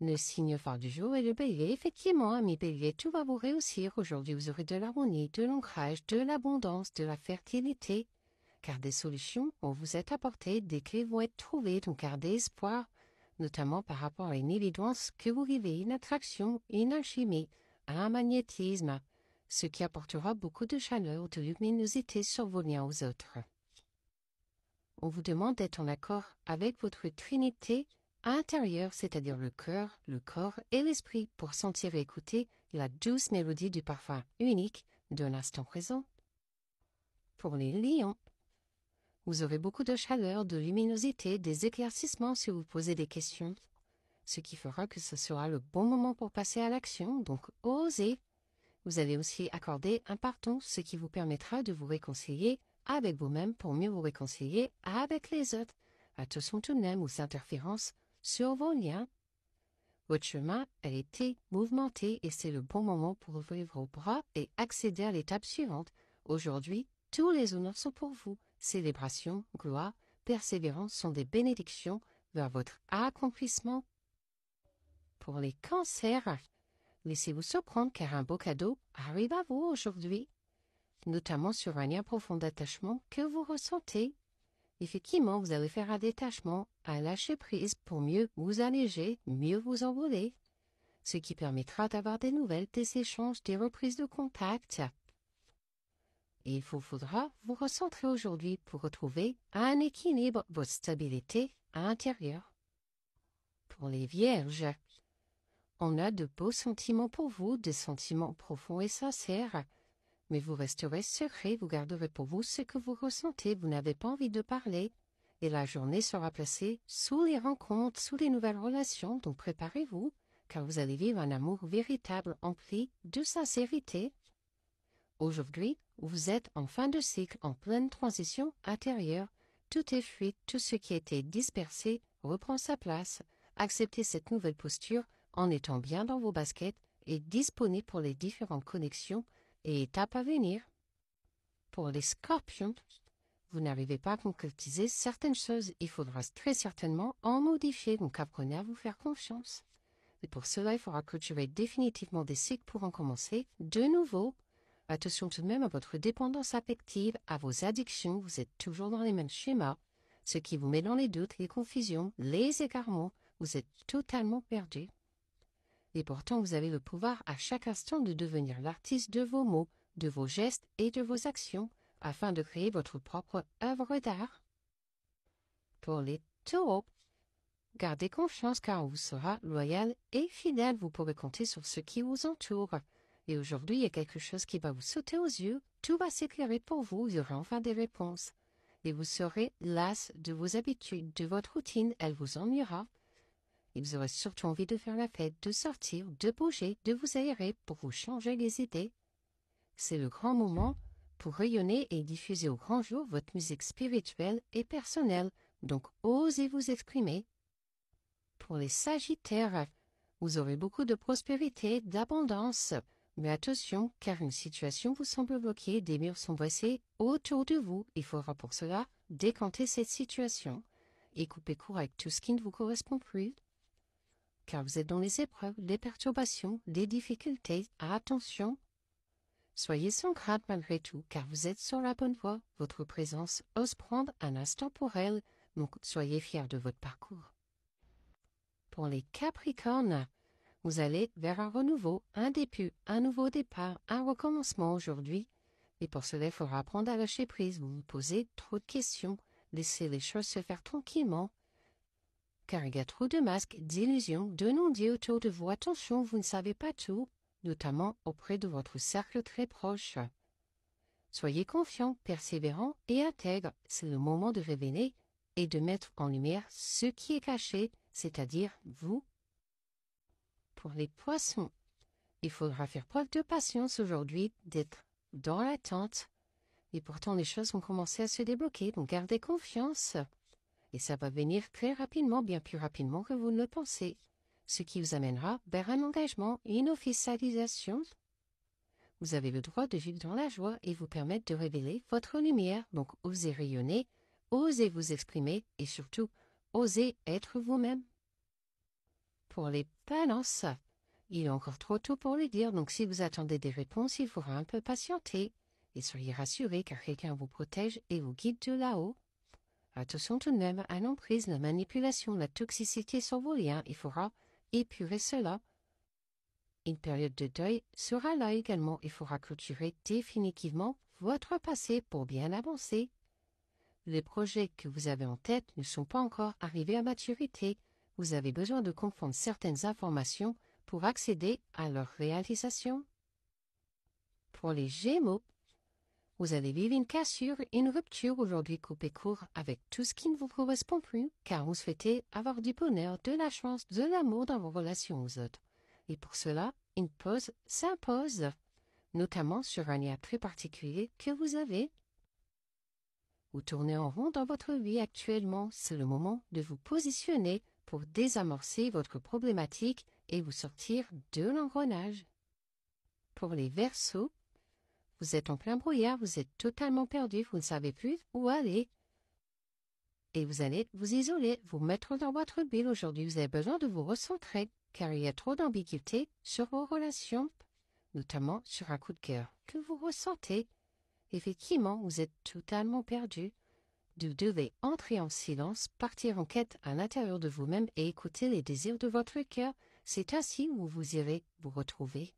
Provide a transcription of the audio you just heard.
Le signe phare du jour est le bélier. Effectivement, ami bélier, tout va vous réussir. Aujourd'hui, vous aurez de l'harmonie, de l'ancrage, de l'abondance, de la fertilité. Car des solutions vont vous être apportées, des clés vont être trouvées, donc gardez espoir, notamment par rapport à une évidence que vous vivez, une attraction, une alchimie, un magnétisme, ce qui apportera beaucoup de chaleur, de luminosité sur vos liens aux autres. On vous demande d'être en accord avec votre trinité intérieure, c'est-à-dire le cœur, le corps et l'esprit, pour sentir et écouter la douce mélodie du parfum unique de l'instant présent. Pour les lions, vous aurez beaucoup de chaleur, de luminosité, des éclaircissements si vous posez des questions, ce qui fera que ce sera le bon moment pour passer à l'action, donc osez. Vous allez aussi accorder un pardon, ce qui vous permettra de vous réconcilier avec vous-même pour mieux vous réconcilier avec les autres. Attention tout de même aux interférences sur vos liens. Votre chemin a été mouvementé et c'est le bon moment pour ouvrir vos bras et accéder à l'étape suivante. Aujourd'hui, tous les honneurs sont pour vous. Célébration, gloire, persévérance sont des bénédictions vers votre accomplissement. Pour les cancers, laissez-vous surprendre car un beau cadeau arrive à vous aujourd'hui, notamment sur un lien profond d'attachement que vous ressentez. Effectivement, vous allez faire un détachement, un lâcher-prise pour mieux vous alléger, mieux vous envoler, ce qui permettra d'avoir des nouvelles, des échanges, des reprises de contact. Et il vous faudra vous recentrer aujourd'hui pour retrouver un équilibre, votre stabilité intérieure. Pour les vierges, on a de beaux sentiments pour vous, des sentiments profonds et sincères, mais vous resterez secret, vous garderez pour vous ce que vous ressentez, vous n'avez pas envie de parler, et la journée sera placée sous les rencontres, sous les nouvelles relations, donc préparez-vous, car vous allez vivre un amour véritable, empli de sincérité. Aujourd'hui, vous êtes en fin de cycle, en pleine transition intérieure, tout est fluide, tout ce qui a été dispersé reprend sa place, acceptez cette nouvelle posture, en étant bien dans vos baskets et disponible pour les différentes connexions et étapes à venir. Pour les scorpions, vous n'arrivez pas à concrétiser certaines choses, il faudra très certainement en modifier, donc apprenez à vous faire confiance. Et pour cela, il faudra clôturer définitivement des cycles pour en commencer de nouveau. Attention tout de même à votre dépendance affective, à vos addictions, vous êtes toujours dans les mêmes schémas, ce qui vous met dans les doutes, les confusions, les égarements, vous êtes totalement perdu. Et pourtant, vous avez le pouvoir à chaque instant de devenir l'artiste de vos mots, de vos gestes et de vos actions, afin de créer votre propre œuvre d'art. Pour les taureaux, gardez confiance car on vous sera loyal et fidèle. Vous pourrez compter sur ceux qui vous entourent. Et aujourd'hui, il y a quelque chose qui va vous sauter aux yeux. Tout va s'éclairer pour vous. Il y aura enfin des réponses. Et vous serez las de vos habitudes, de votre routine. Elle vous ennuiera. Et vous aurez surtout envie de faire la fête, de sortir, de bouger, de vous aérer pour vous changer les idées. C'est le grand moment pour rayonner et diffuser au grand jour votre musique spirituelle et personnelle. Donc, osez vous exprimer. Pour les Sagittaires, vous aurez beaucoup de prospérité, d'abondance. Mais attention, car une situation vous semble bloquée, des murs sont dressés autour de vous. Il faudra pour cela décanter cette situation et couper court avec tout ce qui ne vous correspond plus. Car vous êtes dans les épreuves, les perturbations, les difficultés. Attention! Soyez sans crainte malgré tout, car vous êtes sur la bonne voie. Votre présence ose prendre un instant pour elle, donc soyez fiers de votre parcours. Pour les Capricornes, vous allez vers un renouveau, un début, un nouveau départ, un recommencement aujourd'hui. Et pour cela, il faudra apprendre à lâcher prise. Vous vous posez trop de questions. Laissez les choses se faire tranquillement. Car il y a trop de masques, d'illusions, de non-dits autour de vous. Attention, vous ne savez pas tout, notamment auprès de votre cercle très proche. Soyez confiant, persévérant et intègre. C'est le moment de révéler et de mettre en lumière ce qui est caché, c'est-à-dire vous. Pour les poissons, il faudra faire preuve de patience aujourd'hui, d'être dans l'attente. Et pourtant, les choses vont commencer à se débloquer, donc gardez confiance. Et ça va venir très rapidement, bien plus rapidement que vous ne le pensez, ce qui vous amènera vers un engagement et une officialisation. Vous avez le droit de vivre dans la joie et vous permettre de révéler votre lumière, donc osez rayonner, osez vous exprimer et surtout, osez être vous-même. Pour les balances, il est encore trop tôt pour le dire, donc si vous attendez des réponses, il faudra un peu patienter. Et soyez rassurés car quelqu'un vous protège et vous guide de là-haut. Attention tout de même à l'emprise, la manipulation, la toxicité sur vos liens, il faudra épurer cela. Une période de deuil sera là également, il faudra clôturer définitivement votre passé pour bien avancer. Les projets que vous avez en tête ne sont pas encore arrivés à maturité. Vous avez besoin de comprendre certaines informations pour accéder à leur réalisation. Pour les Gémeaux, vous allez vivre une cassure et une rupture aujourd'hui coupée court avec tout ce qui ne vous correspond plus, car vous souhaitez avoir du bonheur, de la chance, de l'amour dans vos relations aux autres. Et pour cela, une pause s'impose, notamment sur un lien très particulier que vous avez. Vous tournez en rond dans votre vie actuellement, c'est le moment de vous positionner pour désamorcer votre problématique et vous sortir de l'engrenage. Pour les Verseaux, vous êtes en plein brouillard, vous êtes totalement perdu, vous ne savez plus où aller. Et vous allez vous isoler, vous mettre dans votre bulle aujourd'hui. Vous avez besoin de vous recentrer, car il y a trop d'ambiguïté sur vos relations, notamment sur un coup de cœur que vous ressentez. Effectivement, vous êtes totalement perdu. Vous devez entrer en silence, partir en quête à l'intérieur de vous-même et écouter les désirs de votre cœur. C'est ainsi où vous irez vous retrouver